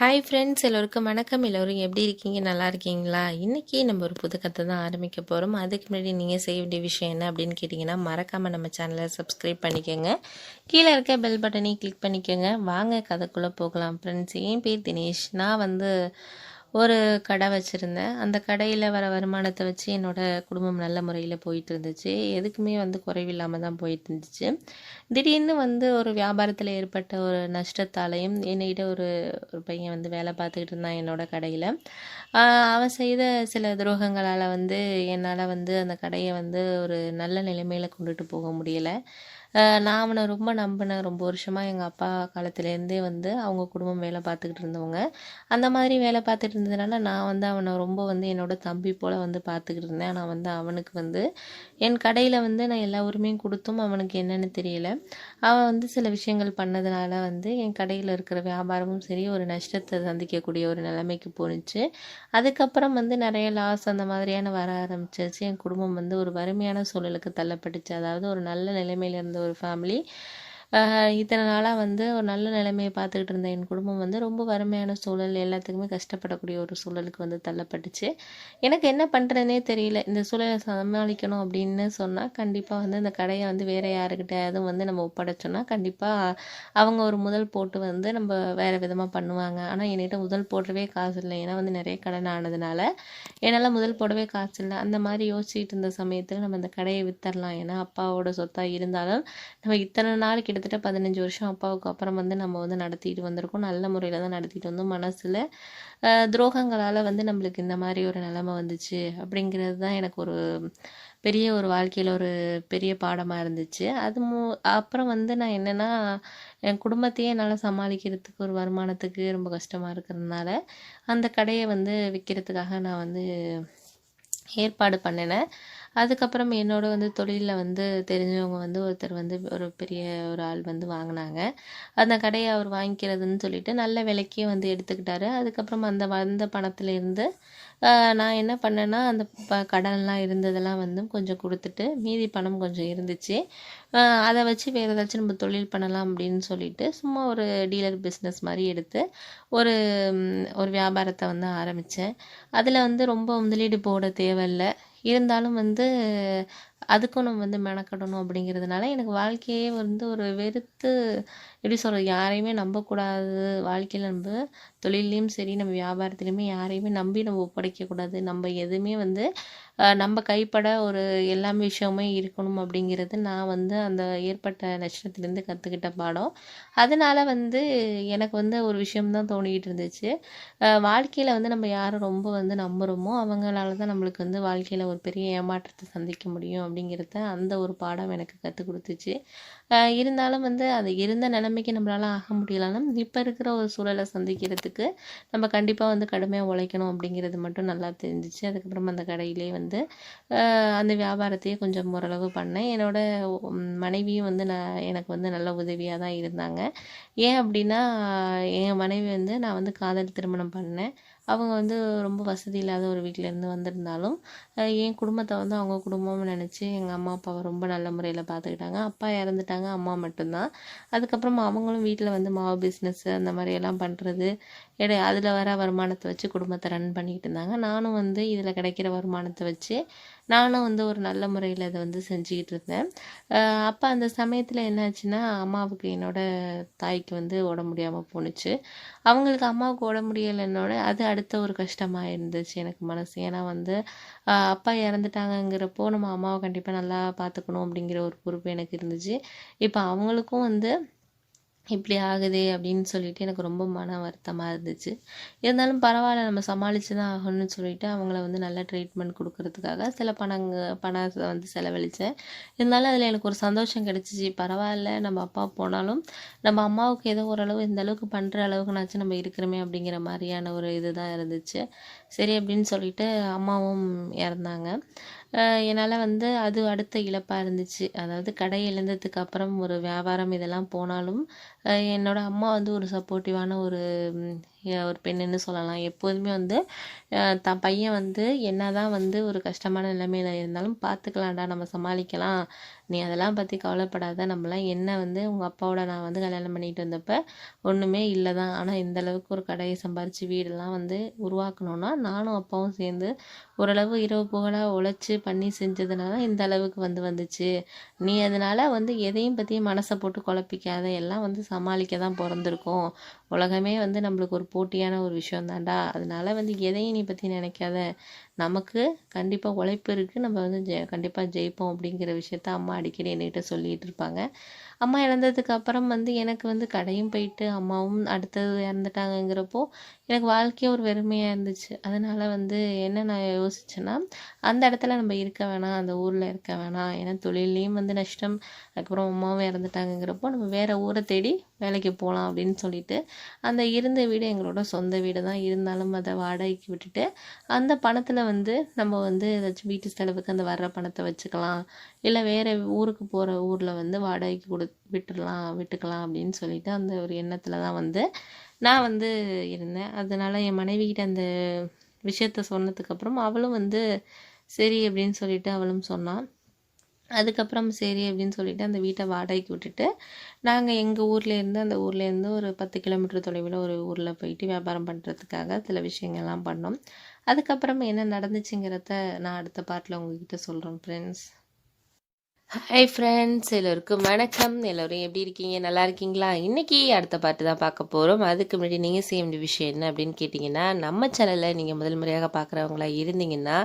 Hi friends, எல்லோருக்கும் வணக்கம். எல்லோரும் எப்படி இருக்கீங்க? நல்லா இருக்கீங்களா? இன்றைக்கி நம்ம ஒரு புது கதை தான் ஆரம்பிக்க போகிறோம். அதுக்கு முன்னாடி நீங்கள் செய்ய வேண்டிய விஷயம் என்ன அப்படின்னு கேட்டிங்கன்னா, மறக்காமல் நம்ம சேனலை சப்ஸ்கிரைப் பண்ணிக்கோங்க. கீழே இருக்க பெல் பட்டனையும் கிளிக் பண்ணிக்கோங்க. வாங்க கதைக்குள்ளே போகலாம் ஃப்ரெண்ட்ஸ். என் பேர் தினேஷ். நான் ஒரு கடை வச்சுருந்தேன். அந்த கடையில் வர வருமானத்தை வச்சு என்னோடய குடும்பம் நல்ல முறையில் போயிட்டு இருந்துச்சு. எதுக்குமே குறைவில்லாமல் தான் போயிட்டு இருந்துச்சு. திடீர்னு ஒரு வியாபாரத்தில் ஏற்பட்ட ஒரு நஷ்டத்தாலையும் என்கிட்ட ஒரு ஒரு பையன் வேலை பார்த்துக்கிட்டு இருந்தான் என்னோட கடையில். அவன் செய்த சில துரோகங்களால் என்னால் அந்த கடையை ஒரு நல்ல நிலைமையில் கொண்டுட்டு போக முடியலை. நான் அவனை ரொம்ப நம்பினேன். ரொம்ப வருஷமாக எங்கள் அப்பா காலத்துலேருந்தே அவங்க குடும்பம் வேலை பார்த்துக்கிட்டு இருந்தவங்க. அந்த மாதிரி வேலை பார்த்துட்டு இருந்ததுனால நான் அவனை ரொம்ப என்னோட தம்பி போல் பார்த்துக்கிட்டு இருந்தேன். ஆனால் அவனுக்கு என் கடையில் நான் எல்லா உரிமையும் கொடுத்தும் அவனுக்கு என்னென்னு தெரியல. அவன் சில விஷயங்கள் பண்ணதுனால என் கடையில் இருக்கிற வியாபாரமும் சரி ஒரு நஷ்டத்தை சந்திக்கக்கூடிய ஒரு நிலைமைக்கு போணுச்சு. அதுக்கப்புறம் நிறைய லாஸ் அந்த மாதிரியான வர ஆரம்பிச்சிருச்சு. என் குடும்பம் ஒரு வறுமையான சூழலுக்கு தள்ளப்பட்டுச்சு. அதாவது ஒரு நல்ல நிலைமையில் இருந்த ஒரு ஃபேமிலி இத்தனை நாளாக ஒரு நல்ல நிலைமையை பார்த்துக்கிட்டு இருந்த என் குடும்பம் ரொம்ப வறுமையான சூழல், எல்லாத்துக்குமே கஷ்டப்படக்கூடிய ஒரு சூழலுக்கு தள்ளப்பட்டுச்சு. எனக்கு என்ன பண்ணுறதுனே தெரியல. இந்த சூழலை சமாளிக்கணும் அப்படின்னு சொன்னால் கண்டிப்பாக இந்த கடையை வேறு யாருக்கிட்டையாவது நம்ம ஒப்படைச்சோன்னா கண்டிப்பாக அவங்க ஒரு முதல் போட்டு நம்ம வேறு விதமாக பண்ணுவாங்க. ஆனால் என்கிட்ட முதல் போடவே காசு இல்லை. ஏன்னா நிறைய கடன் ஆனதுனால என்னால் முதல் போடவே காசு இல்லை. அந்த மாதிரி யோசிச்சுட்டு இருந்த சமயத்தில் நம்ம இந்த கடையை வித்தரலாம். ஏன்னா அப்பாவோட சொத்தாக இருந்தாலும் நம்ம இத்தனை நாள் கிட்டத்தட்ட 15 வருஷம் அப்பாவுக்கு அப்புறம் நம்ம நடத்திட்டு வந்திருக்கோம். நல்ல முறையில் தான் நடத்திட்டு வந்தோம். மனசில் துரோகங்களால் நம்மளுக்கு இந்த மாதிரி ஒரு நிலைமை வந்துச்சு அப்படிங்கிறது தான் எனக்கு ஒரு பெரிய ஒரு வாழ்க்கையில் ஒரு பெரிய பாடமாக இருந்துச்சு. அப்புறம் நான் என்னென்னா என் குடும்பத்தையே என்னால் சமாளிக்கிறதுக்கு ஒரு வருமானத்துக்கு ரொம்ப கஷ்டமாக இருக்கிறதுனால அந்த கடையை விற்கிறதுக்காக நான் ஏற்பாடு பண்ணினேன். அதுக்கப்புறம் என்னோட தொழிலில் தெரிஞ்சவங்க ஒருத்தர் ஒரு பெரிய ஒரு ஆள் வாங்கினாங்க. அந்த கடையை அவர் வாங்கிக்கிறதுன்னு சொல்லிட்டு நல்ல விலைக்கே எடுத்துக்கிட்டாரு. அதுக்கப்புறம் அந்த வந்த பணத்துலேருந்து நான் என்ன பண்ணேன்னா அந்த கடன்லாம் இருந்ததெல்லாம் கொஞ்சம் கொடுத்துட்டு மீதி பணம் கொஞ்சம் இருந்துச்சு. அதை வச்சு வேறு ஏதாச்சும் நம்ம தொழில் பண்ணலாம் அப்படின்னு சொல்லிட்டு சும்மா ஒரு டீலர் பிஸ்னஸ் மாதிரி எடுத்து ஒரு ஒரு வியாபாரத்தை ஆரம்பித்தேன். அதில் ரொம்ப முதலீடு போட தேவையில்லை. இருந்தாலும் அதுக்கும் நம்ம மெனக்கடணும் அப்படிங்கிறதுனால எனக்கு வாழ்க்கையே ஒரு வெறுத்து, எப்படி சொல்கிறது, யாரையுமே நம்பக்கூடாது. வாழ்க்கையில் நம்ம தொழிலையும் சரி நம்ம வியாபாரத்துலேயுமே யாரையுமே நம்பி நம்ம ஒப்படைக்கக்கூடாது. நம்ம எதுவுமே நம்ம கைப்பட ஒரு எல்லா விஷயமே இருக்கணும் அப்படிங்கிறது நான் அந்த ஏற்பட்ட நஷ்டத்துலேருந்து கற்றுக்கிட்ட பாடம். அதனால் எனக்கு ஒரு விஷயம்தான் தோணிக்கிட்டு இருந்துச்சு. வாழ்க்கையில் நம்ம யாரை ரொம்ப நம்புகிறோமோ அவங்களால தான் நம்மளுக்கு வாழ்க்கையில் ஒரு பெரிய ஏமாற்றத்தை சந்திக்க முடியும் அப்படிங்கிறத அந்த ஒரு பாடம் எனக்கு கற்றுக் கொடுத்துச்சு. இருந்தாலும் அது இருந்த நிலைமைக்கு நம்மளால் ஆக முடியலன்னா இப்போ இருக்கிற ஒரு சூழலை சந்திக்கிறதுக்கு நம்ம கண்டிப்பாக கடுமையாக உழைக்கணும் அப்படிங்கிறது மட்டும் நல்லா தெரிஞ்சிச்சு. அதுக்கப்புறம் அந்த கடையிலே அந்த வியாபாரத்தையே கொஞ்சம் ஓரளவு பண்ணேன். என்னோட மனைவியும் நான் எனக்கு நல்ல உதவியாக தான் இருந்தாங்க. ஏன் அப்படின்னா என் மனைவி நான் காதல் திருமணம் பண்ணேன். அவங்க ரொம்ப வசதி இல்லாத ஒரு வீட்டிலேருந்து வந்திருந்தாலும் என் குடும்பத்தை அவங்க குடும்பம்னு நினச்சி எங்கள் அம்மா அப்பாவை ரொம்ப நல்ல முறையில் பார்த்துக்கிட்டாங்க. அப்பா இறந்துட்டாங்க, அம்மா மட்டும்தான். அதுக்கப்புறம் அவங்களும் வீட்டில் மாவு பிஸ்னஸ்ஸு அந்த மாதிரியெல்லாம் பண்ணுறது அதில் வர வருமானத்தை வச்சு குடும்பத்தை ரன் பண்ணிக்கிட்டு இருந்தாங்க. நானும் இதில் கிடைக்கிற வருமானத்தை வச்சு நானும் ஒரு நல்ல முறையில் அதை செஞ்சுக்கிட்டு இருந்தேன். அப்போ அந்த சமயத்தில் என்னாச்சுன்னா அம்மாவுக்கு என்னோட தாய்க்கு உடம்பு முடியாமல் போணுச்சு. அவங்களுக்கு அம்மாவுக்கு உடம்பு முடியலைன்னோட அது அடுத்த ஒரு கஷ்டமாக இருந்துச்சு எனக்கு மனசு. ஏன்னா அப்பா இறந்துட்டாங்கங்கிறப்போ நம்ம அம்மாவை கண்டிப்பாக நல்லா பார்த்துக்கணும் அப்படிங்கிற ஒரு பொறுப்பு எனக்கு இருந்துச்சு. இப்போ அவங்களுக்கும் இப்படி ஆகுதே அப்படின்னு சொல்லிட்டு எனக்கு ரொம்ப மன வருத்தமாக இருந்துச்சு. இருந்தாலும் பரவாயில்ல, நம்ம சமாளித்து தான் ஆகணும்னு சொல்லிட்டு அவங்கள நல்லா ட்ரீட்மெண்ட் கொடுக்கறதுக்காக சில பணத்தை செலவழித்தேன். இருந்தாலும் அதில் எனக்கு ஒரு சந்தோஷம் கிடச்சிச்சு. பரவாயில்ல, நம்ம அப்பா போனாலும் நம்ம அம்மாவுக்கு ஏதோ ஓரளவு இந்த அளவுக்கு பண்ணுற அளவுக்குனாச்சும் நம்ம இருக்கிறோமே அப்படிங்கிற மாதிரியான ஒரு இது தான் இருந்துச்சு. சரி அப்படின்னு சொல்லிட்டு அம்மாவும் இறந்தாங்க. என்னால் அது அடுத்த இழப்பாக இருந்துச்சு. அதாவது கடை இழந்ததுக்கு அப்புறம் ஒரு வியாபாரம் இதெல்லாம் போனாலும் என்னோடய அம்மா ஒரு சப்போர்ட்டிவான ஒரு ஒரு பெண்ணுன்னு சொல்லலாம். எப்போதுமே வந்து தான் பையன் வந்து என்னதான் வந்து ஒரு கஷ்டமான நிலைமையில இருந்தாலும் பார்த்துக்கலாம்டா, நம்ம சமாளிக்கலாம், நீ அதெல்லாம் பற்றி கவலைப்படாத, நம்மலாம் என்ன வந்து உங்கள் அப்பாவோட நான் வந்து கல்யாணம் பண்ணிட்டு வந்தப்போ ஒன்றுமே இல்லை தான், ஆனால் இந்த அளவுக்கு ஒரு கடையை சம்பாரித்து வீடெல்லாம் வந்து உருவாக்கணும்னா நானும் அப்பாவும் சேர்ந்து ஓரளவு இரவு புகழாக உழைச்சி பண்ணி செஞ்சதுனால இந்த அளவுக்கு வந்துச்சு. நீ அதனால் வந்து எதையும் பற்றி மனசை போட்டு குழப்பிக்காத, எல்லாம் வந்து சமாளிக்க தான் பிறந்திருக்கோம். உலகமே வந்து நம்மளுக்கு ஒரு போட்டியான ஒரு விஷயம் தான்டா, அதனால வந்து எதையும் நீ பற்றி நினைக்காத, நமக்கு கண்டிப்பாக உழைப்பு இருக்குது, நம்ம வந்து கண்டிப்பாக ஜெயிப்போம் அப்படிங்கிற விஷயத்த அம்மா அடிக்கடி என்கிட்ட சொல்லிகிட்டு இருப்பாங்க. அம்மா இறந்ததுக்கு அப்புறம் வந்து எனக்கு வந்து கடையும் போயிட்டு அம்மாவும் அடுத்தது இறந்துட்டாங்கங்கிறப்போ எனக்கு வாழ்க்கையே ஒரு வெறுமையாக இருந்துச்சு. அதனால் வந்து என்ன நான் யோசித்தேன்னா, அந்த இடத்துல நம்ம இருக்க வேணாம், அந்த ஊரில் இருக்க வேணாம், ஏன்னா தொழிலையும் வந்து நஷ்டம், அதுக்கப்புறம் அம்மாவும் இறந்துட்டாங்கங்கிறப்போ நம்ம வேறு ஊரை தேடி வேலைக்கு போகலாம் அப்படின்னு சொல்லிட்டு அந்த இருந்த வீடு எங்களோட சொந்த வீடு தான், இருந்தாலும் அதை வாடகைக்கு விட்டுட்டு அந்த பணத்தில் வந்து நம்ம வந்து ஏதாச்சும் வீட்டு செலவுக்கு அந்த வர்ற பணத்தை வச்சுக்கலாம், இல்லை வேறு ஊருக்கு போகிற ஊரில் வந்து வாடகைக்கு விட்டுக்கலாம் அப்படின்னு சொல்லிட்டு அந்த ஒரு எண்ணத்தில் தான் வந்து நான் வந்து இருந்தேன். அதனால் என் மனைவிக்கிட்ட அந்த விஷயத்த சொன்னதுக்கப்புறம் அவளும் வந்து சரி அப்படின்னு சொல்லிட்டு அவளும் சொன்னான். அதுக்கப்புறம் சரி அப்படின்னு சொல்லிட்டு அந்த வீட்டை வாடகைக்கு விட்டுட்டு நாங்கள் எங்கள் ஊர்லேருந்து அந்த ஊர்லேருந்து ஒரு 10 கிலோமீட்டர் தொலைவில் ஒரு ஊரில் போயிட்டு வியாபாரம் பண்ணுறதுக்காக சில விஷயங்கள்லாம் பண்ணோம். அதுக்கப்புறம் என்ன நடந்துச்சுங்கிறத நான் அடுத்த பாட்டில் உங்ககிட்ட சொல்கிறேன் ஃப்ரெண்ட்ஸ். ஹாய் ஃப்ரெண்ட்ஸ், எல்லோருக்கும் வணக்கம். எல்லோரும் எப்படி இருக்கீங்க, நல்லா இருக்கீங்களா? இன்றைக்கி அடுத்த பாட்டு தான் பார்க்க போகிறோம். அதுக்கு முன்னாடி நீங்கள் செய்ய வேண்டிய விஷயம் என்ன அப்படின்னு கேட்டிங்கன்னா, நம்ம சேனலில் நீங்கள் முதல் முறையாக பார்க்குறவங்களா இருந்தீங்கன்னா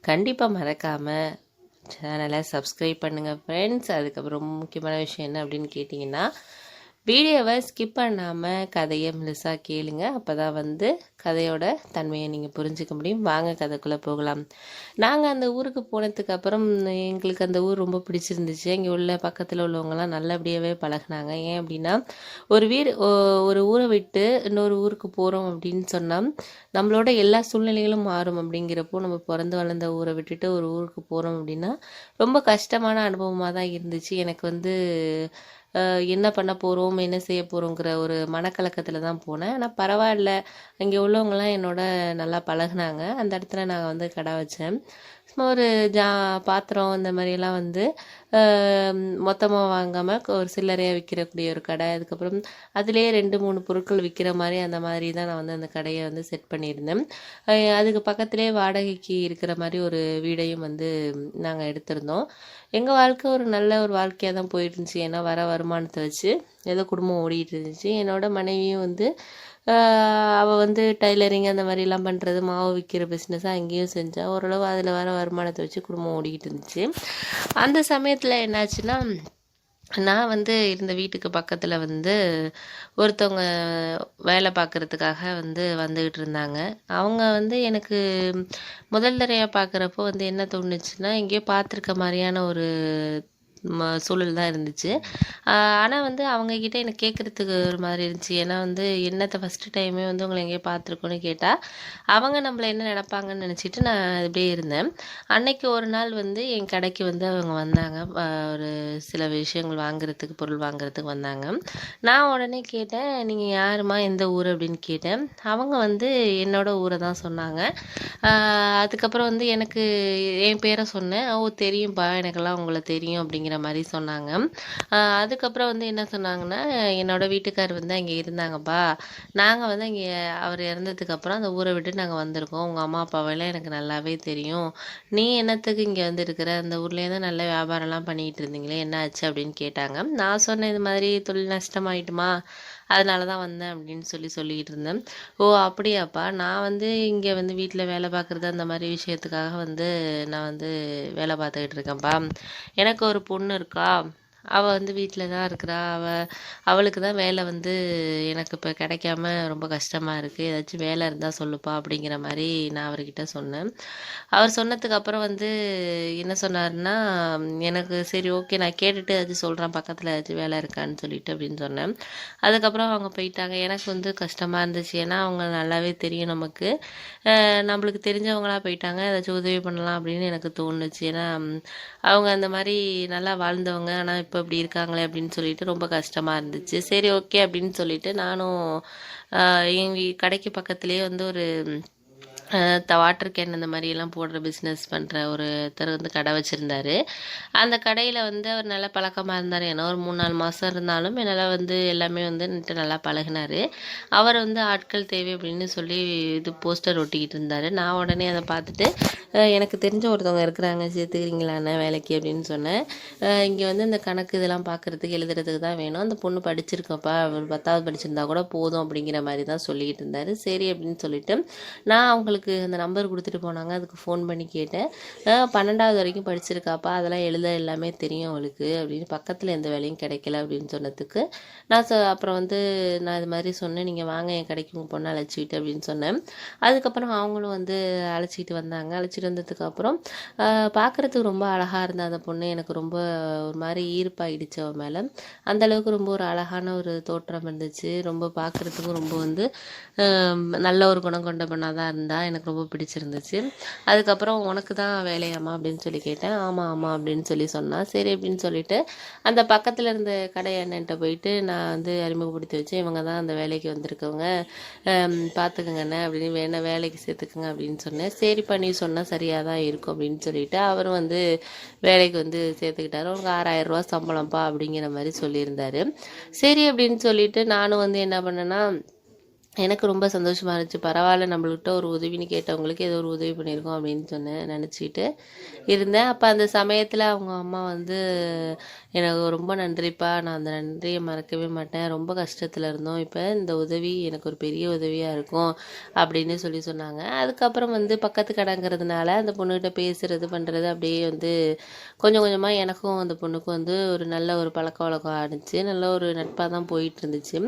கண்டிப்பாக மறக்காமல் சேனலை சப்ஸ்கிரைப் பண்ணுங்கள் ஃப்ரெண்ட்ஸ். அதுக்கப்புறம் முக்கியமான விஷயம் என்ன அப்படின்னு கேட்டிங்கன்னா, வீடியோவை ஸ்கிப் பண்ணாமல் கதையை முழுசாக கேளுங்க. அப்போ தான் வந்து கதையோட தன்மையை நீங்கள் புரிஞ்சுக்க முடியும். வாங்க கதைக்குள்ளே போகலாம். நாங்கள் அந்த ஊருக்கு போனதுக்கப்புறம் எங்களுக்கு அந்த ஊர் ரொம்ப பிடிச்சிருந்துச்சு. இங்கே உள்ள பக்கத்தில் உள்ளவங்கலாம் நல்லபடியாகவே பழகினாங்க. ஏன் அப்படின்னா, ஒரு ஊரை விட்டு இன்னொரு ஊருக்கு போகிறோம் அப்படின்னு சொன்னால் நம்மளோட எல்லா சூழ்நிலைகளும் மாறும். அப்படிங்கிறப்போ நம்ம பிறந்து வளர்ந்த ஊரை விட்டுட்டு ஒரு ஊருக்கு போகிறோம் அப்படின்னா ரொம்ப கஷ்டமான அனுபவமாக தான் இருந்துச்சு. எனக்கு வந்து என்ன பண்ண போகிறோம், என்ன செய்ய போகிறோங்கிற ஒரு மனக்கலக்கத்தில் தான் போனேன். ஆனால் பரவாயில்ல, அங்கே உள்ளவங்களாம் என்னோட நல்லா பழகுனாங்க. அந்த இடத்துல நான் வந்து கடை வச்சேன். சும்மா ஒரு பாத்திரம் இந்த மாதிரியெல்லாம் வந்து மொத்தமாக வாங்காமல் ஒரு சில்லறையாக விற்கிறக்கூடிய ஒரு கடை, அதுக்கப்புறம் அதிலே 2-3 பொருட்கள் விற்கிற மாதிரி அந்த மாதிரி தான் நான் வந்து அந்த கடையை வந்து செட் பண்ணியிருந்தேன். அதுக்கு பக்கத்திலே வாடகைக்கு இருக்கிற மாதிரி ஒரு வீடையும் வந்து நாங்கள் எடுத்திருந்தோம். எங்கள் வாழ்க்கை ஒரு நல்ல ஒரு வாழ்க்கையாக தான் போயிருந்துச்சு. ஏன்னா வர வருமானத்தை வச்சு ஏதோ குடும்பம் ஓடிட்டு இருந்துச்சு. என்னோட மனைவியும் வந்து அவள் வந்து டைலரிங் அந்த மாதிரிலாம் பண்ணுறது, மாவு விற்கிற பிஸ்னஸாக அங்கேயும் செஞ்சால் ஓரளவு அதில் வர வருமானத்தை வச்சு குடும்பம் ஓடிக்கிட்டு இருந்துச்சு. அந்த சமயத்தில் என்னாச்சுன்னா, நான் வந்து இருந்த வீட்டுக்கு பக்கத்தில் வந்து ஒருத்தவங்க வேலை பார்க்குறதுக்காக வந்து வந்துக்கிட்டு இருந்தாங்க. அவங்க வந்து எனக்கு முதல் தடவையாக பார்க்குறப்போ வந்து என்ன தோணுச்சுன்னா, எங்கேயோ பார்த்துருக்க மாதிரியான ஒரு சூழல் தான் இருந்துச்சு. ஆனால் வந்து அவங்கக்கிட்ட எனக்கு கேட்குறதுக்கு ஒரு மாதிரி இருந்துச்சு. ஏன்னா வந்து என்னத்தை ஃபஸ்ட்டு டைமே வந்து உங்களை எங்கேயோ பார்த்துருக்கோன்னு கேட்டால் அவங்க நம்மளை என்ன நினப்பாங்கன்னு நினச்சிட்டு நான் இப்படியே இருந்தேன். அன்னைக்கு ஒரு நாள் வந்து என் கடைக்கு வந்து அவங்க வந்தாங்க. ஒரு சில விஷயங்கள் வாங்குறதுக்கு, பொருள் வாங்குறதுக்கு வந்தாங்க. நான் உடனே கேட்டேன், நீங்கள் யாரும்மா, எந்த ஊர் அப்படின்னு கேட்டேன். அவங்க வந்து என்னோட ஊரை தான் சொன்னாங்க. அதுக்கப்புறம் வந்து எனக்கு என் பேரை சொன்னேன். ஓ தெரியும்ப்பா, எனக்கெல்லாம் உங்களை தெரியும் அப்படிங்கிற மாதிரி சொன்னாங்க. அதுக்கப்புறம் வந்து என்ன சொன்னாங்கன்னா, என்னோட வீட்டுக்கார் வந்து அங்கே இருந்தாங்கப்பா, நாங்கள் வந்து அங்கே அவர் இறந்ததுக்கப்புறம் அந்த ஊரை விட்டு நாங்கள் வந்திருக்கோம், உங்கள் அம்மா அப்பாவெல்லாம் எனக்கு நல்லாவே தெரியும், நீ என்னத்துக்கு இங்கே வந்து இருக்கிற, அந்த ஊர்லேயே தான் நல்ல வியாபாரம்லாம் பண்ணிகிட்டு இருந்தீங்களே, என்ன ஆச்சு அப்படின்னு கேட்டாங்க. நான் சொன்னேன், இது மாதிரி தொழில் நஷ்டமாயிட்டுமா, அதனால தான் வந்தேன் அப்படின்னு சொல்லிக்கிட்டு இருந்தேன். ஓ அப்படியாப்பா, நான் வந்து இங்கே வந்து வீட்டில் வேலை பார்க்குறது அந்த மாதிரி விஷயத்துக்காக வந்து நான் வந்து வேலை பார்த்துக்கிட்டு இருக்கேன்ப்பா, எனக்கு ஒரு பொண்ணு இருக்கா, அவள் வந்து வீட்டில் தான் இருக்கிறா, அவளுக்கு தான் வேலை வந்து எனக்கு இப்போ கிடைக்காம ரொம்ப கஷ்டமாக இருக்குது, ஏதாச்சும் வேலை இருந்தால் சொல்லுப்பா அப்படிங்கிற மாதிரி நான் அவர்கிட்ட சொன்னேன். அவர் சொன்னதுக்கப்புறம் வந்து என்ன சொன்னார்னா, எனக்கு சரி ஓகே நான் கேட்டுட்டு அது சொல்கிறேன், பக்கத்தில் ஏதாச்சும் வேலை இருக்கான்னு சொல்லிட்டு அப்படின்னு சொன்னேன். அதுக்கப்புறம் அவங்க போயிட்டாங்க. எனக்கு வந்து கஷ்டமாக இருந்துச்சு. ஏன்னா அவங்க நல்லாவே தெரியும் நமக்கு, நம்மளுக்கு தெரிஞ்சவங்களா போயிட்டாங்க, ஏதாச்சும் உதவி பண்ணலாம் அப்படின்னு எனக்கு தோணுச்சு. ஏன்னா அவங்க அந்த மாதிரி நல்லா வாழ்ந்தவங்க, ஆனால் இப்போ இப்போ இப்படி இருக்காங்களே அப்படின்னு சொல்லிட்டு ரொம்ப கஷ்டமாக இருந்துச்சு. சரி ஓகே அப்படின்னு சொல்லிட்டு நானும் எங்கள் கடைக்கு பக்கத்துலேயே வந்து ஒரு வாட்டர் கேன் அந்த மாதிரியெல்லாம் போடுற பிஸ்னஸ் பண்ணுற ஒருத்தர் வந்து கடை வச்சுருந்தாரு. அந்த கடையில் வந்து அவர் நல்லா பழக்கமாக இருந்தார். ஏன்னா ஒரு 3-4 மாதம் இருந்தாலும் என்னால் வந்து எல்லாமே வந்து நல்லா பழகினார். அவர் வந்து ஆட்கள் தேவை அப்படின்னு சொல்லி இது போஸ்டர் ஒட்டிக்கிட்டு இருந்தார். நான் உடனே அதை பார்த்துட்டு எனக்கு தெரிஞ்ச ஒருத்தவங்க இருக்கிறாங்க, சேர்த்துக்கிறீங்களாண்ணே வேலைக்கு அப்படின்னு சொன்னேன். இங்கே வந்து இந்த கணக்கு இதெல்லாம் பார்க்குறதுக்கு எழுதுறதுக்கு தான் வேணும், அந்த பொண்ணு படிச்சிருக்கப்பா, ஒரு 10வது படிச்சிருந்தா கூட போதும் அப்படிங்கிற மாதிரி தான் சொல்லிக்கிட்டு இருந்தார். சரி அப்படின்னு சொல்லிட்டு நான் அவங்களுக்கு அந்த நம்பர் கொடுத்துட்டு போனாங்க. அதுக்கு ஃபோன் பண்ணி கேட்டேன். 12வது வரைக்கும் படிச்சிருக்காப்பா, அதெல்லாம் எழுத எல்லாமே தெரியும் அவளுக்கு அப்படின்னு, பக்கத்தில் எந்த வேலையும் கிடைக்கல அப்படின்னு சொன்னதுக்கு நான் அப்புறம் வந்து நான் இது மாதிரி சொன்னேன், நீங்கள் வாங்க என் கடைக்கு உங்கள் பொண்ணை அழைச்சிக்கிட்டு அப்படின்னு சொன்னேன். அதுக்கப்புறம் அவங்களும் வந்து அழைச்சிக்கிட்டு வந்தாங்க. அழைச்சிட்டு வந்ததுக்கப்புறம் பார்க்குறதுக்கு ரொம்ப அழகாக இருந்த அந்த பொண்ணு எனக்கு ரொம்ப ஒரு மாதிரி ஈர்ப்பாயிடுச்சு அவன் மேலே. அந்தளவுக்கு ரொம்ப ஒரு அழகான ஒரு தோற்றம் இருந்துச்சு. ரொம்ப பார்க்குறதுக்கும் ரொம்ப வந்து நல்ல ஒரு குணம் கொண்ட பொண்ணாக தான் இருந்தா. எனக்கு ரொம்ப பிடிச்சிருந்துச்சு. அதுக்கப்புறம் உனக்கு தான் வேலையாம்மா அப்படின்னு சொல்லி கேட்டேன். ஆமாம் ஆமாம் அப்படின்னு சொல்லி சொன்னான். சரி அப்படின்னு சொல்லிட்டு அந்த பக்கத்தில் இருந்த கடை அண்ணன்ட்ட போயிட்டு நான் வந்து அறிமுகப்படுத்தி வச்சேன். இவங்க தான் அந்த வேலைக்கு வந்திருக்கவங்க, பார்த்துக்குங்கண்ணே அப்படின்னு, வேணா வேலைக்கு சேர்த்துக்குங்க அப்படின்னு சொன்னேன். சரிப்பா நீ சொன்னால் சரியாக தான் இருக்கும் அப்படின்னு சொல்லிட்டு அவரும் வந்து வேலைக்கு வந்து சேர்த்துக்கிட்டாரு. உனக்கு 6000 ரூபா சம்பளம்ப்பா அப்படிங்கிற மாதிரி சொல்லியிருந்தாரு. சரி அப்படின்னு சொல்லிட்டு நானும் வந்து என்ன பண்ணேன்னா, எனக்கு ரொம்ப சந்தோஷமாக இருந்துச்சு. பரவாயில்ல, நம்மள்கிட்ட ஒரு உதவின்னு கேட்டவங்களுக்கு ஏதோ ஒரு உதவி பண்ணியிருக்கோம் அப்படின்னு நினச்சிக்கிட்டு இருந்தேன். அப்போ அந்த சமயத்தில் அவங்க அம்மா வந்து எனக்கு ரொம்ப நன்றிப்பா, நான் அந்த நன்றியை மறக்கவே மாட்டேன், ரொம்ப கஷ்டத்தில் இருந்தோம், இப்போ இந்த உதவி எனக்கு ஒரு பெரிய உதவியாக இருக்கும் அப்படின்னு சொல்லி சொன்னாங்க. அதுக்கப்புறம் வந்து பக்கத்து கடைங்கிறதுனால அந்த பொண்ணுக்கிட்ட பேசுகிறது பண்ணுறது அப்படியே வந்து கொஞ்சம் கொஞ்சமாக எனக்கும் அந்த பொண்ணுக்கும் வந்து ஒரு நல்ல ஒரு பழக்க வழக்கம் ஆணுச்சு. நல்ல ஒரு நட்பாக தான் போயிட்டு இருந்துச்சு.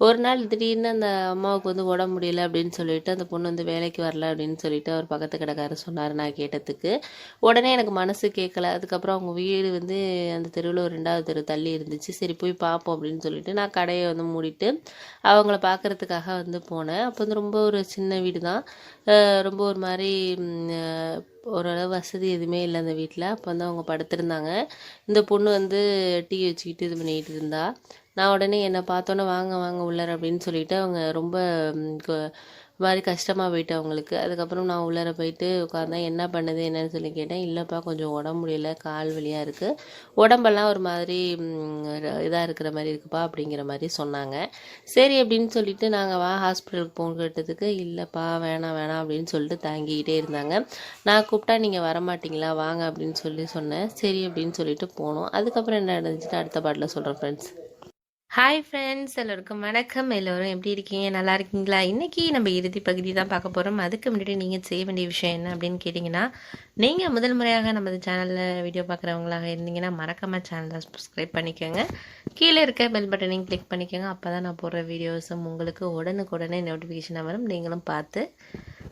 ஒரு நாள் திடீர்னு அந்த அம்மாவுக்கு வந்து உடம்பு முடியல அப்படின்னு சொல்லிட்டு அந்த பொண்ணு வந்து வேலைக்கு வரல அப்படின்னு சொல்லிட்டு அவர் பக்கத்து கடைக்காரர் சொன்னார். நான் கேட்டதுக்கு உடனே எனக்கு மனசு கேட்கல. அதுக்கப்புறம் அவங்க வீடு வந்து அந்த தெருவில் ஒரு 2வது தெரு தள்ளி இருந்துச்சு. சரி போய் பார்ப்போம் அப்படின்னு சொல்லிட்டு நான் கடையை வந்து மூடிட்டு அவங்கள பார்க்குறதுக்காக வந்து போனேன். அப்போ வந்து ரொம்ப ஒரு சின்ன வீடு தான், ரொம்ப ஒரு மாதிரி ஓரளவு வசதி எதுவுமே இல்லை அந்த வீட்டில். அப்போ வந்து அவங்க படுத்திருந்தாங்க. இந்த பொண்ணு வந்து டீ வச்சுக்கிட்டு இது பண்ணிக்கிட்டு இருந்தா. நான் உடனே என்னை பார்த்தோன்னே வாங்க வாங்க உள்ளார அப்படின்னு சொல்லிட்டு அவங்க ரொம்ப மாதிரி கஷ்டமாக போயிட்டு அவங்களுக்கு. அதுக்கப்புறம் நான் உள்ளார போயிட்டு உட்காந்தேன். என்ன பண்ணுது என்னன்னு சொல்லி கேட்டேன். இல்லைப்பா கொஞ்சம் உடம்பு முடியல, கால் வலியாக இருக்குது, உடம்பெல்லாம் ஒரு மாதிரி இதாக இருக்கிற மாதிரி இருக்குப்பா அப்படிங்கிற மாதிரி சொன்னாங்க. சரி அப்படின்னு சொல்லிட்டு நாங்கள் வா ஹாஸ்பிட்டலுக்கு போக கேட்டதுக்கு இல்லைப்பா வேணாம் வேணாம் அப்படின்னு சொல்லிட்டு தாங்கிக்கிட்டே இருந்தாங்க. நான் கூப்பிட்டா நீங்கள் வரமாட்டிங்களா வாங்க அப்படின்னு சொல்லி சொன்னேன். சரி அப்படின்னு சொல்லிட்டு போனோம். அதுக்கப்புறம் என்ன நடந்துச்சுன்னு அடுத்த பாட்டில் சொல்கிறேன் ஃப்ரெண்ட்ஸ். ஹாய் ஃப்ரெண்ட்ஸ், எல்லோருக்கும் வணக்கம். எல்லோரும் எப்படி இருக்கீங்க, நல்லா இருக்கீங்களா? இன்றைக்கி நம்ம இறுதி பகுதி தான் பார்க்க போகிறோம். அதுக்கு முன்னாடி நீங்கள் செய்ய வேண்டிய விஷயம் என்ன அப்படின்னு கேட்டிங்கன்னா, நீங்கள் முதல் முறையாக நமது சேனலில் வீடியோ பார்க்குறவங்களாக இருந்தீங்கன்னா மறக்காமல் சேனலை சப்ஸ்கிரைப் பண்ணிக்கோங்க. கீழே இருக்க பெல் பட்டனையும் கிளிக் பண்ணிக்கோங்க. அப்போ தான் நான் போடுற வீடியோஸும் உங்களுக்கு உடனுக்குடனே நோட்டிஃபிகேஷனாக வரும், நீங்களும் பார்த்து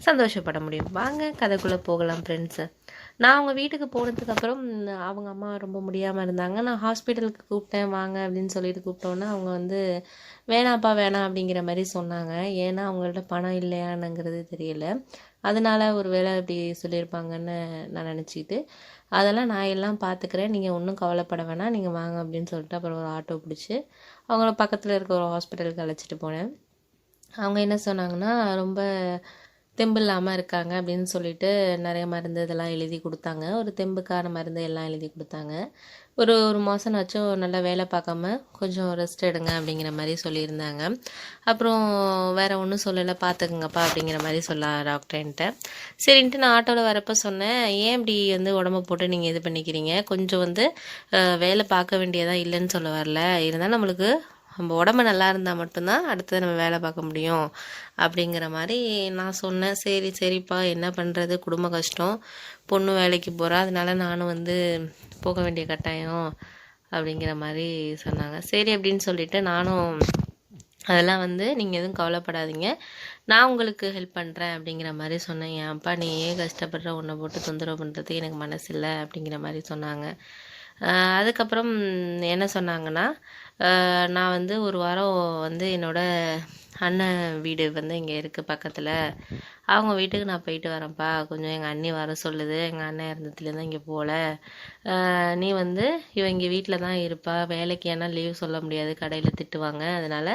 சந்தோஷப்பட முடியும். வாங்க கதைக்குள்ளே போகலாம் ஃப்ரெண்ட்ஸு. நான் அவங்க வீட்டுக்கு போனதுக்கப்புறம் அவங்க அம்மா ரொம்ப முடியாமல் இருந்தாங்க. நான் ஹாஸ்பிட்டலுக்கு கூப்பிட்டேன் வாங்க அப்படின்னு சொல்லிட்டு கூப்பிட்டோன்னே அவங்க வந்து வேணாப்பா வேணாம் அப்படிங்கிற மாதிரி சொன்னாங்க. ஏன்னா அவங்கள்ட்ட பணம் இல்லையானுங்கிறது தெரியல, அதனால் ஒரு வேளை அப்படி சொல்லியிருப்பாங்கன்னு நான் நினச்சிக்கிட்டு அதெல்லாம் நான் எல்லாம் பார்த்துக்கிறேன், நீங்கள் ஒன்றும் கவலைப்பட வேணாம், நீங்கள் வாங்க அப்படின்னு சொல்லிட்டு அப்புறம் ஒரு ஆட்டோ பிடிச்சி அவங்கள பக்கத்தில் இருக்க ஒரு ஹாஸ்பிட்டலுக்கு அழைச்சிட்டு போனேன். அவங்க என்ன சொன்னாங்கன்னா, ரொம்ப தெம்பு இல்லாமல் இருக்காங்க அப்படின்னு சொல்லிட்டு நிறைய மருந்து இதெல்லாம் எழுதி கொடுத்தாங்க. ஒரு தெம்புக்கான மருந்து எல்லாம் எழுதி கொடுத்தாங்க. ஒரு மாதம் ஆச்சும் நல்லா வேலை பார்க்காம கொஞ்சம் ரெஸ்ட் எடுங்க அப்படிங்கிற மாதிரி சொல்லியிருந்தாங்க. அப்புறம் வேறு ஒன்றும் சொல்லலை, பார்த்துக்குங்கப்பா அப்படிங்கிற மாதிரி டாக்டர்ன்ட்ட. சரின்ட்டு நான் ஆட்டோவில் வரப்போ சொன்னேன், ஏன் இப்படி வந்து உடம்பு போட்டு நீங்கள் இது பண்ணிக்கிறீங்க, கொஞ்சம் வந்து வேலை பார்க்க வேண்டியதாக இல்லைன்னு சொல்ல வரல, இருந்தாலும் நம்மளுக்கு நம்ம உடம்பு நல்லா இருந்தால் மட்டும்தான் அடுத்தது நம்ம வேலை பார்க்க முடியும் அப்படிங்கிற மாதிரி நான் சொன்னேன். சரி சரிப்பா என்ன பண்ணுறது, குடும்ப கஷ்டம், பொண்ணு வேலைக்கு போகிறா, அதனால நானும் வந்து போக வேண்டிய கட்டாயம் அப்படிங்கிற மாதிரி சொன்னாங்க. சரி அப்படின்னு சொல்லிட்டு நானும் அதெல்லாம் வந்து நீங்கள் எதுவும் கவலைப்படாதீங்க, நான் உங்களுக்கு ஹெல்ப் பண்ணுறேன் அப்படிங்கிற மாதிரி சொன்னேன். ஏன்ப்பா நீ ஏன் கஷ்டப்படுற, உன்னை போட்டு தொந்தரவு பண்ணுறதுக்கு எனக்கு மனசு இல்லை அப்படிங்கிற மாதிரி சொன்னாங்க. அதுக்கப்புறம் என்ன சொன்னாங்கன்னா, நான் வந்து ஒரு வாரம் வந்து என்னோடய அண்ணன் வீடு வந்து இங்கே இருக்குது பக்கத்தில், அவங்க வீட்டுக்கு நான் போயிட்டு வரேன்ப்பா, கொஞ்சம் எங்கள் அண்ணி வர சொல்லுது, எங்கள் அண்ணன் இருந்ததுலேருந்து இங்கே போகல, நீ வந்து இங்கே வீட்டில் தான் இருப்பா, வேலைக்கு ஏன்னா லீவ் சொல்ல முடியாது, கடையில் திட்டுவாங்க, அதனால்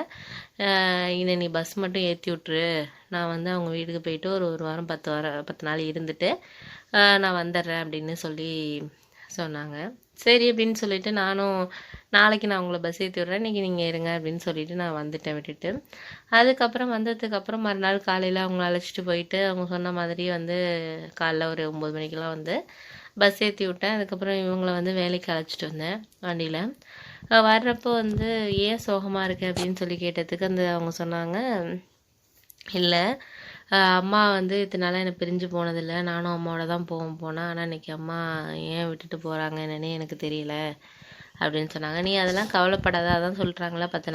இதை நீ பஸ் மட்டும் ஏற்றி விட்ரு, நான் வந்து அவங்க வீட்டுக்கு போயிட்டு ஒரு வாரம் 10 நாள் இருந்துட்டு நான் வந்துடுறேன் அப்படின்னு சொல்லி சொன்னாங்க. சரி அப்படின்னு சொல்லிட்டு நானும் நாளைக்கு நான் உங்களை பஸ் ஏற்றி விட்றேன், இன்றைக்கி நீங்கள் இருங்க அப்படின்னு சொல்லிட்டு நான் வந்துட்டேன் விட்டுட்டு. அதுக்கப்புறம் வந்ததுக்கப்புறம் மறுநாள் காலையில் அவங்கள அழைச்சிட்டு போயிட்டு அவங்க சொன்ன மாதிரி வந்து காலைல ஒரு 9 மணிக்கெலாம் வந்து பஸ் ஏற்றி விட்டேன். அதுக்கப்புறம் இவங்கள வந்து வேலைக்கு அழைச்சிட்டு வந்தேன் வண்டியில். வர்றப்போ வந்து ஏன் சோகமாக இருக்குது அப்படின்னு சொல்லி கேட்டதுக்கு அவங்க சொன்னாங்க, இல்லை அம்மா வந்து இதனால என்னை பிரிஞ்சு போனதில்லை, நானும் அம்மாவோட தான் போனேன், ஆனால் இன்றைக்கி அம்மா ஏன் விட்டுட்டு போகிறாங்க என்னன்னே எனக்கு தெரியல அப்படின்னு சொன்னாங்க. நீ அதெல்லாம் கவலைப்படாத, அதான் சொல்கிறாங்களா 10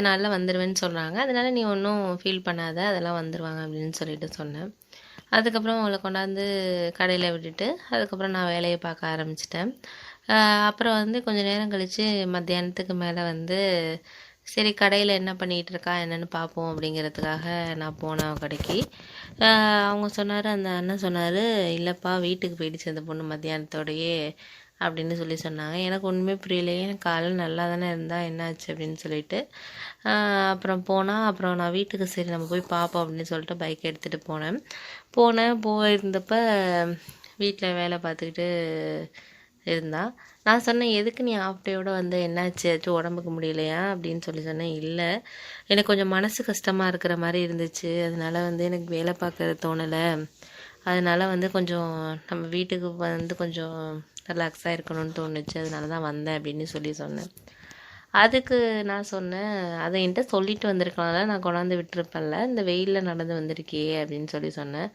நாளில் வந்துடுவேன்னு சொல்கிறாங்க, அதனால் நீ ஒன்றும் ஃபீல் பண்ணாத, அதெல்லாம் வந்துடுவாங்க அப்படின்னு சொல்லிட்டு சொன்னேன். அதுக்கப்புறம் அவளை கொண்டாந்து கடையில் விட்டுட்டு அதுக்கப்புறம் நான் வேலையை பார்க்க ஆரம்பிச்சிட்டேன். அப்புறம் வந்து கொஞ்சம் நேரம் கழித்து மத்தியானத்துக்கு மேலே வந்து சரி கடையில் என்ன பண்ணிகிட்டு இருக்கா என்னென்னு பார்ப்போம் அப்படிங்கிறதுக்காக நான் போனேன் கடைக்கு. அவங்க சொன்னார், அந்த அண்ணன் சொன்னார், இல்லைப்பா வீட்டுக்கு போயிடுச்சு அந்த பொண்ணு மத்தியானத்தோடையே அப்படின்னு சொல்லி சொன்னாங்க. எனக்கு ஒன்றுமே புரியலையே, எனக்கு காலையில் நல்லா தானே இருந்தால் என்னாச்சு அப்படின்னு சொல்லிட்டு அப்புறம் அப்புறம் நான் வீட்டுக்கு சரி நம்ம போய் பார்ப்போம் அப்படின்னு சொல்லிட்டு பைக் எடுத்துகிட்டு போயிருந்தப்ப வீட்டில் வேலை பார்த்துக்கிட்டு இருந்தா. நான் சொன்னேன், எதுக்கு நீ ஆஃப் டேயோடு வந்து என்னாச்சு, ஏதாச்சும் உடம்புக்கு முடியலையா அப்படின்னு சொல்லி சொன்னேன். இல்லை எனக்கு கொஞ்சம் மனசு கஷ்டமாக இருக்கிற மாதிரி இருந்துச்சு, அதனால் வந்து எனக்கு வேலை பார்க்க தோணலை, அதனால் வந்து கொஞ்சம் நம்ம வீட்டுக்கு வந்து கொஞ்சம் ரிலாக்ஸாக இருக்கணும்னு தோணுச்சு, அதனால தான் வந்தேன் அப்படின்னு சொல்லி சொன்னேன். அதுக்கு நான் சொன்னேன், அதை என்கிட்ட சொல்லிட்டு வந்திருக்கனால நான் கொண்டாந்து விட்டுருப்பேன்ல, இந்த வெயிலில் நடந்து வந்திருக்கே அப்படின்னு சொல்லி சொன்னேன்.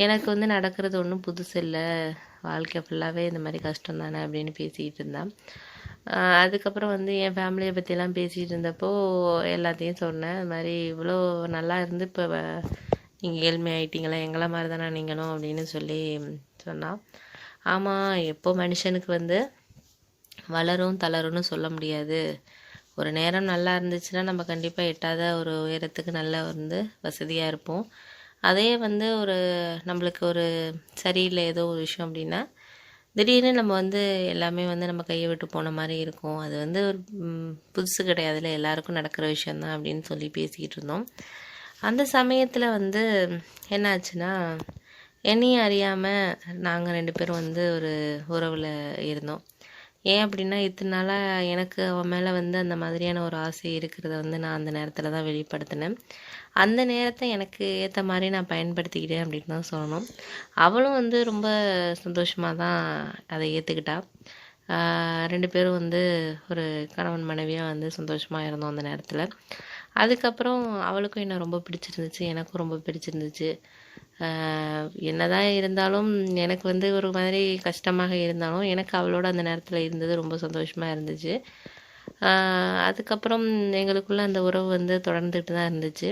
எனக்கு வந்து நடக்கிறது ஒன்றும் புதுசு இல்லை, வாழ்க்கை ஃபுல்லாகவே இந்த மாதிரி கஷ்டம் தானே அப்படின்னு பேசிக்கிட்டு இருந்தேன். அதுக்கப்புறம் வந்து என் ஃபேமிலியை பற்றிலாம் பேசிகிட்டு இருந்தப்போ எல்லாத்தையும் சொன்னேன். அது மாதிரி இவ்வளோ நல்லா இருந்து இப்போ நீங்கள் ஏழ்மை ஆகிட்டீங்களா, எங்களை மாதிரி தானே நீங்களும் அப்படின்னு சொல்லி சொன்னான். ஆமாம், எப்போ மனுஷனுக்கு வந்து வளரும் தளரும்னு சொல்ல முடியாது, ஒரு நேரம் நல்லா இருந்துச்சுன்னா நம்ம கண்டிப்பாக எட்டாத ஒரு உயரத்துக்கு நல்லா வந்து வசதியாக இருப்போம். அதே வந்து நம்மளுக்கு ஒரு சரியில்லை ஏதோ ஒரு விஷயம் அப்படின்னா திடீர்னு நம்ம வந்து எல்லாமே வந்து நம்ம கையை விட்டு போன மாதிரி இருக்கும். அது வந்து ஒரு புதுசு கிடையாதுல்ல, எல்லாருக்கும் நடக்கிற விஷயந்தான் அப்படின்னு சொல்லி பேசிக்கிட்டு இருந்தோம். அந்த சமயத்தில் வந்து என்ன ஆச்சுன்னா, என்னையும் அறியாமல் நாங்கள் 2 பேரும் வந்து ஒரு உறவில் இருந்தோம். ஏன் அப்படின்னா இத்தனை நாளாக எனக்கு அவன் மேலே வந்து அந்த மாதிரியான ஒரு ஆசை இருக்கிறத வந்து நான் அந்த நேரத்தில் தான் வெளிப்படுத்தினேன். அந்த நேரத்தை எனக்கு ஏற்ற மாதிரி நான் பயன்படுத்திக்கிட்டேன் அப்படின்னு தான் சொல்லணும். அவளும் வந்து ரொம்ப சந்தோஷமாக தான் அதை ஏற்றுக்கிட்டா. 2 பேரும் வந்து ஒரு கணவன் மனைவியாக வந்து சந்தோஷமாக இருந்தோம் அந்த நேரத்தில். அதுக்கப்புறம் அவளுக்கும் என்னை ரொம்ப பிடிச்சிருந்துச்சு, எனக்கும் ரொம்ப பிடிச்சிருந்துச்சு. என்னதான் இருந்தாலும் எனக்கு வந்து ஒரு மாதிரி கஷ்டமாக இருந்தாலும் எனக்கு அவளோட அந்த நேரத்தில் இருந்தது ரொம்ப சந்தோஷமாக இருந்துச்சு. அதுக்கப்புறம் எங்களுக்குள்ள அந்த உறவு வந்து தொடர்ந்துட்டு தான் இருந்துச்சு.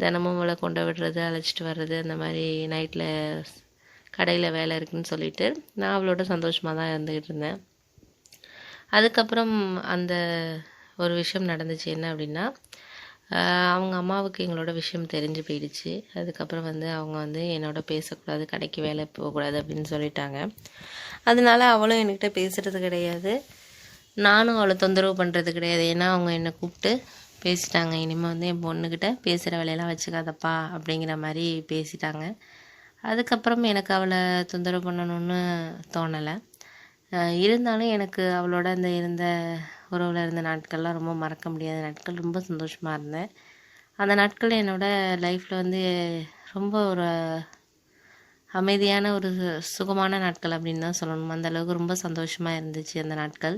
தினமும் அவளை கொண்டு விடுறது, அழைச்சிட்டு வர்றது, அந்த மாதிரி நைட்டில் கடையில் வேலை இருக்குதுன்னு சொல்லிட்டு நான் அவளோட சந்தோஷமாக தான் இருந்துக்கிட்டு இருந்தேன். அதுக்கப்புறம் அந்த ஒரு விஷயம் நடந்துச்சு. என்ன அப்படின்னா, அவங்க அம்மாவுக்கு எங்களோட விஷயம் தெரிஞ்சு போயிடுச்சு. அதுக்கப்புறம் வந்து அவங்க வந்து என்னோட பேசக்கூடாது, கடைக்கு வேலை போகக்கூடாது அப்படின்னு சொல்லிட்டாங்க. அதனால அவளும் என்கிட்ட பேசுகிறது கிடையாது, நானும் அவளை தொந்தரவு பண்ணுறது கிடையாது. ஏன்னா அவங்க என்னை கூப்பிட்டு பேசிட்டாங்க, இனிமேல் வந்து என் பொண்ணுக்கிட்ட பேசுகிற வேலையெல்லாம் வச்சுக்காதப்பா அப்படிங்கிற மாதிரி பேசிட்டாங்க. அதுக்கப்புறம் எனக்கு அவளை தொந்தரவு பண்ணணும்னு தோணலை. இருந்தாலும் எனக்கு அவளோட இருந்த உறவில் இருந்த நாட்கள்லாம் ரொம்ப மறக்க முடியாத நாட்கள், ரொம்ப சந்தோஷமாக இருந்தேன். அந்த நாட்கள் என்னோடய லைஃப்பில் வந்து ரொம்ப ஒரு அமைதியான ஒரு சுகமான நாட்கள் அப்படின்னு தான் சொல்லணும். அந்தளவுக்கு ரொம்ப சந்தோஷமாக இருந்துச்சு அந்த நாட்கள்.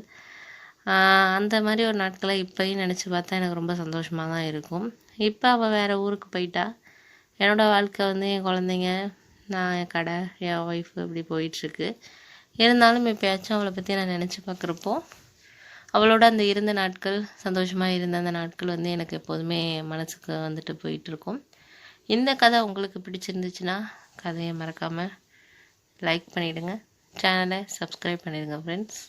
அந்த மாதிரி ஒரு நாட்களை இப்போயும் நினச்சி பார்த்தா எனக்கு ரொம்ப சந்தோஷமாக தான் இருக்கும். இப்போ அவள் வேறு ஊருக்கு போயிட்டா. என்னோடய வாழ்க்கை வந்து என் குழந்தைங்க, நான், என் கடை, என் ஒய்ஃபு இப்படி போயிட்டுருக்கு. இருந்தாலும் எப்போயாச்சும் அவளை பற்றி நான் நினச்சி பார்க்குறப்போ அவளோட அந்த இருந்த நாட்கள், சந்தோஷமாக இருந்த அந்த நாட்கள் வந்து எனக்கு எப்போதுமே மனசுக்கு வந்துட்டு போயிட்டுருக்கும். இந்த கதை உங்களுக்கு பிடிச்சிருந்துச்சுன்னா கதையை மறக்காமல் லைக் பண்ணிவிடுங்க, சேனலை சப்ஸ்கிரைப் பண்ணிடுங்க ஃப்ரெண்ட்ஸ்.